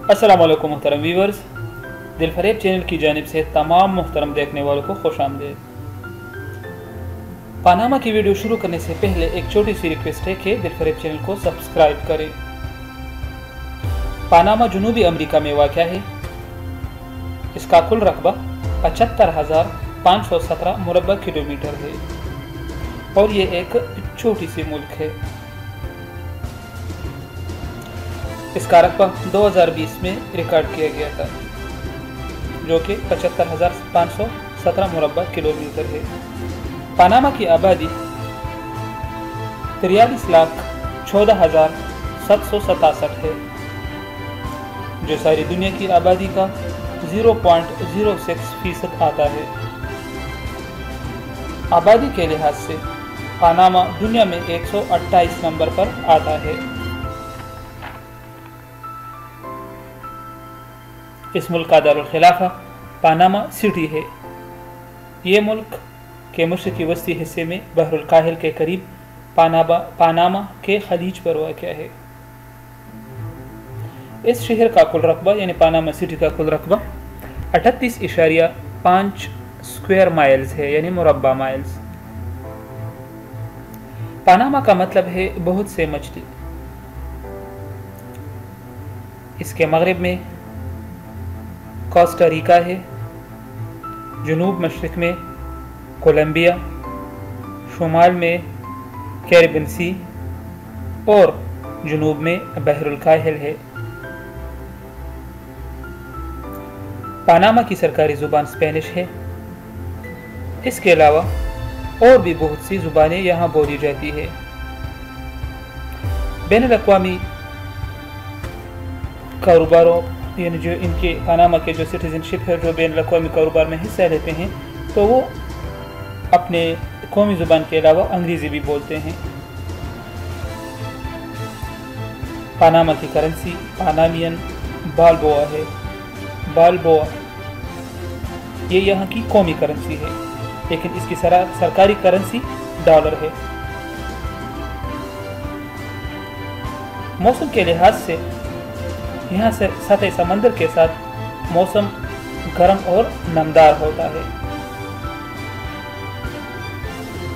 अस्सलामुअलैकुम मुहतरम viewers, दिलफरेब channel की जानिब से तमाम मुहतरम देखने वालों को खुश आमदीद। पानामा की वीडियो शुरू करने से पहले एक छोटी सी रिक्वेस्ट है कि दिलफरेब चैनल को सब्सक्राइब करें। पानामा जनूबी अमेरिका में वाक़या है। इसका कुल रकबा 75,517 मुरब्बा किलोमीटर है और ये एक छोटी सी मुल्क है। इसका रकबा 2020 में रिकॉर्ड किया गया था, जो कि 75,517 मुरब्बा किलोमीटर है। पानामा की आबादी 43,14,767 है, जो सारी दुनिया की आबादी का 0.06% आता है। आबादी के लिहाज से पानामा दुनिया में 128 नंबर पर आता है। इस मुल्क का दारुल खिलाफा पानामा सिटी है। ये मुल्क के मशरक़ी वस्ती हिस्से में बहरुल काहिल के करीब पानामा के खलीज पर वाक़या है। इस शहर का कुल रकबा यानी पानामा सिटी का कुल रकबा 38.5 स्क्वायर माइल्स है, यानी मुरब्बा माइल्स। पानामा का मतलब है बहुत से मछली। इसके मगरिब में कोस्टा रिका है, जनूब मशरिक में कोलंबिया, शुमाल में कैरिबियन सी और जनूब में बहरुल काहिल है। पानामा की सरकारी ज़ुबान स्पेनिश है। इसके अलावा और भी बहुत सी ज़ुबानें यहाँ बोली जाती है। बैनुल-अक़वामी कारोबारों यानी जो इनके पानामा के जो सिटीजनशिप है, जो बैनुल-अक़वामी कारोबार में हिस्सा लेते हैं, तो वो अपने कौमी ज़ुबान के अलावा अंग्रेज़ी भी बोलते हैं। पानामा की करेंसी पानामियन बालबोआ है। बालबोआ ये यहाँ की कौमी करेंसी है, लेकिन इसकी सरकारी करेंसी डॉलर है। मौसम के लिहाज से यहाँ से सतह समंदर के साथ मौसम गर्म और नमदार होता है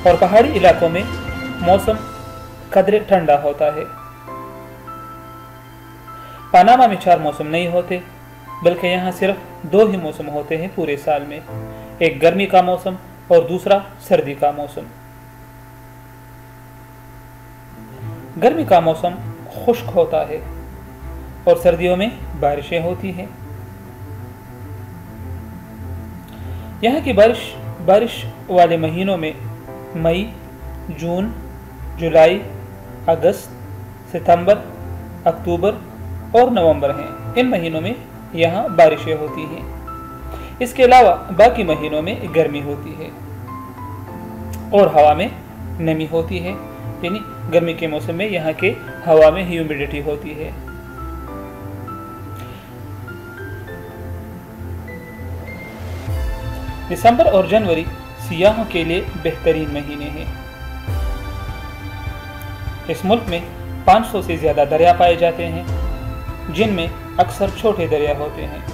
और पहाड़ी इलाकों में मौसम कदरे ठंडा होता है। पानामा में 4 मौसम नहीं होते, बल्कि यहाँ सिर्फ 2 ही मौसम होते हैं पूरे साल में। एक गर्मी का मौसम और दूसरा सर्दी का मौसम। गर्मी का मौसम खुश्क होता है और सर्दियों में बारिशें होती हैं। यहाँ की बारिश वाले महीनों में मई, जून, जुलाई, अगस्त, सितंबर, अक्टूबर और नवंबर हैं। इन महीनों में यहाँ बारिशें होती हैं। इसके अलावा बाकी महीनों में गर्मी होती है और हवा में नमी होती है, यानी गर्मी के मौसम में यहाँ के हवा में ह्यूमिडिटी होती है। दिसंबर और जनवरी सियाहों के लिए बेहतरीन महीने हैं। इस मुल्क में 500 से ज्यादा दरिया पाए जाते हैं, जिनमें अक्सर छोटे दरिया होते हैं।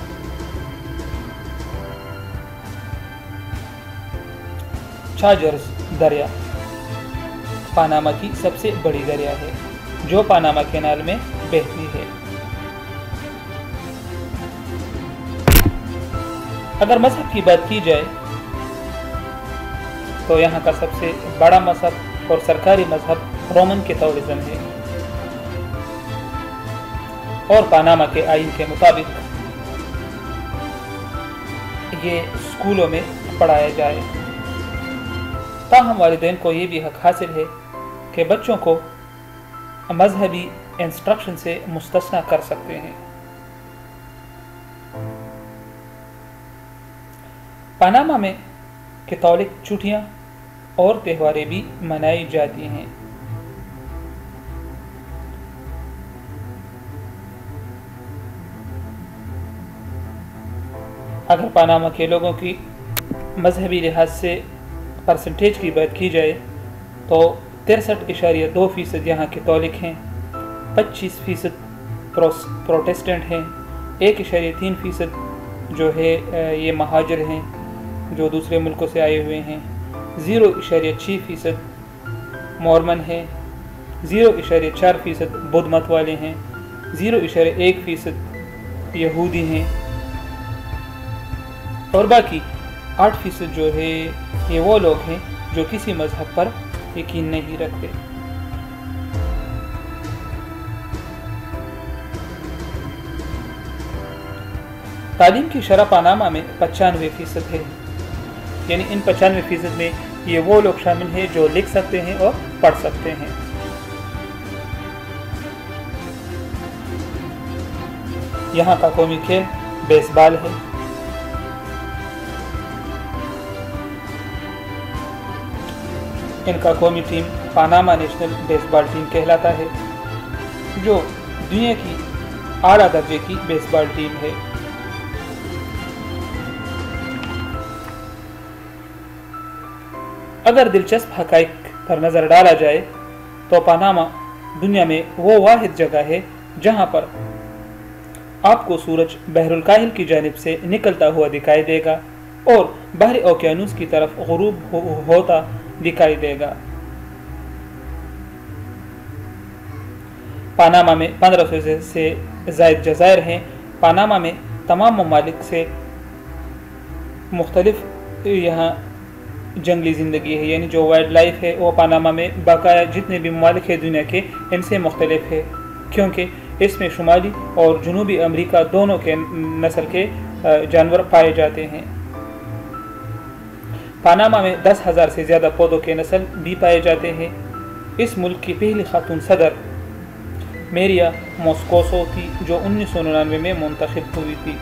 चार्ल्स दरिया पानामा की सबसे बड़ी दरिया है, जो पानामा कैनाल में बहती है। अगर मजहब की बात की जाए तो यहाँ का सबसे बड़ा मजहब और सरकारी मजहब रोमन कैथोलिज्म है और पानामा के आईन के मुताबिक ये स्कूलों में पढ़ाया जाए। ताहम वालिदैन को ये भी हक हासिल है कि बच्चों को मजहबी इंस्ट्रक्शन से मुस्तस्ना कर सकते हैं। पानामा में कैथोलिक छुट्टियां और त्योहारें भी मनाई जाती हैं। अगर पानामा के लोगों की मजहबी लिहाज से परसेंटेज की बात की जाए तो 63.2% यहाँ कैथोलिक हैं, 25% प्रोटेस्टेंट हैं 1.3% جو ہے یہ مہاجر ہیں جو دوسرے ملکوں سے آئے ہوئے ہیں، 0.6% مورمن ہیں، 0.4% بدھ مت والے ہیں، 0.1% یہودی ہیں، اور باقی 8% جو ہے یہ وہ لوگ ہیں جو کسی مذہب پر یقین نہیں رکھتے۔ تعلیم کی شرح پاناما میں 95% ہے، یعنی ان 95% میں یہ وہ لوگ شامل ہیں جو لکھ سکتے ہیں اور پڑھ سکتے ہیں۔ یہاں کا قومی کھیل بیس بال ہے۔ ان کا قومی ٹیم پاناما نیشنل بیس بال ٹیم کہلاتا ہے، جو دنیا کی اعلیٰ درجے کی بیس بال ٹیم ہے۔ اگر دلچسپ حقائق پر نظر ڈالا جائے تو پاناما دنیا میں وہ واحد جگہ ہے جہاں پر آپ کو سورج بحر الکاہل کی جانب سے نکلتا ہوا دکھائی دے گا اور بحر اوقیانوس کی طرف غروب ہوتا دکھائی دے گا۔ پاناما میں 1500 سے زائد جزائر ہیں۔ پاناما میں تمام ممالک سے مختلف یہاں جنگلی زندگی ہے، یعنی جو وائلڈ لائف ہے وہ پاناما میں باقاعدہ جتنے بھی ممالک ہیں دنیا کے ان سے مختلف ہے، کیونکہ اس میں شمالی اور جنوبی امریکہ دونوں کے نسل کے جانور پائے جاتے ہیں۔ پاناما میں 10,000 سے زیادہ پودوں کے نسل بھی پائے جاتے ہیں۔ اس ملک کی پہلی خاتون صدر میریا موسکوسو تھی، جو 1999 میں منتخب ہوئی تھی۔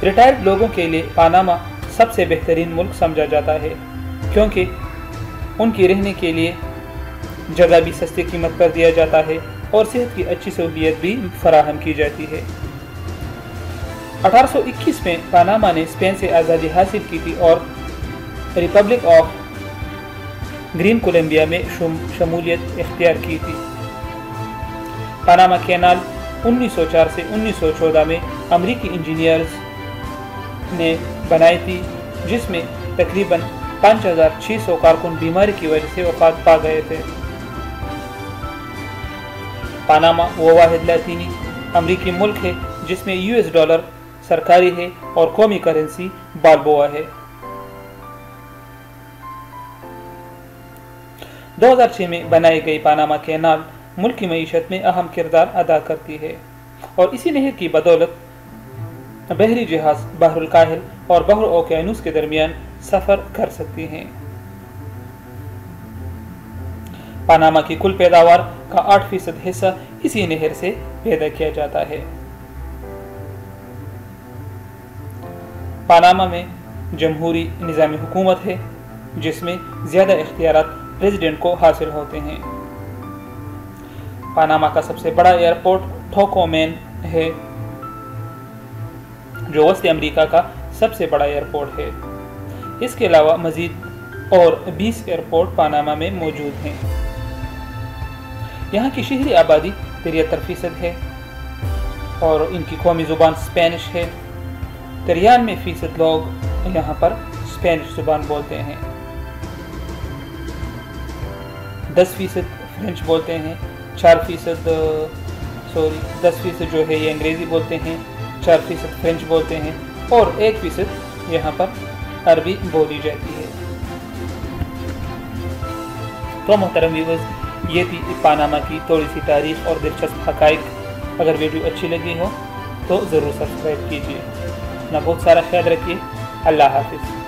ریٹائرڈ لوگوں کے لیے پاناما سب سے بہترین ملک سمجھا جاتا ہے، کیونکہ ان کی رہنے کے لیے جگہ بھی سستی قیمت پر دیا جاتا ہے اور صحت کی اچھی سہولیت بھی فراہم کی جاتی ہے۔ 1821 میں پاناما نے اسپین سے آزادی حاصل کی تھی اور ریپبلک آف گرین کولمبیا میں شمولیت اختیار کی تھی۔ پاناما کینال 1904 سے 1914 میں امریکی انجینئرز نے بنائی تھی، جس میں تقریباً 5600 کارکن بیماری کی وجہ سے وفات پا گئے تھے۔ پاناما وہ واحد لاطینی امریکی ملک ہے جس میں $، سرکاری ہے اور قومی کرنسی بالبوا ہے۔ 2006 میں بنائی گئی پاناما کینال ملک کی معیشت میں اہم کردار ادا کرتی ہے، اور اسی نہر کی بدولت بحری جہاز بحر الکاہل اور بحر اوقیانوس کے درمیان سفر کر سکتی ہیں۔ پاناما کی کل پیداوار کا 8% حصہ اسی نہر سے پیدا کیا جاتا ہے۔ پاناما میں جمہوری نظام حکومت ہے، جس میں زیادہ اختیارات پریزیڈنٹ کو حاصل ہوتے ہیں۔ پاناما کا سب سے بڑا ایئرپورٹ ٹوکومین ہے، جو وسطی امریکہ کا سب سے بڑا ایئرپورٹ ہے۔ اس کے علاوہ مزید اور 20 ایئرپورٹ پاناما میں موجود ہیں۔ یہاں کی شہری آبادی 73% ہے اور ان کی قومی زبان اسپینش ہے۔ 93% لوگ یہاں پر اسپینش زبان بولتے ہیں، 10% فرینچ بولتے ہیں، 10% جو ہے یہ انگریزی بولتے ہیں، 4% فرینچ بولتے ہیں اور 1% یہاں پر عربی بولی جاتی ہے۔ تو محترم ویورز، یہ تھی پاناما کی تھوڑی سی تاریخ اور دلچسپ حقائق۔ اگر ویڈیو اچھی لگی ہو تو ضرور سبسکرائب کیجیے۔ اپنا بہت سارا خیال رکھیے۔ اللہ حافظ۔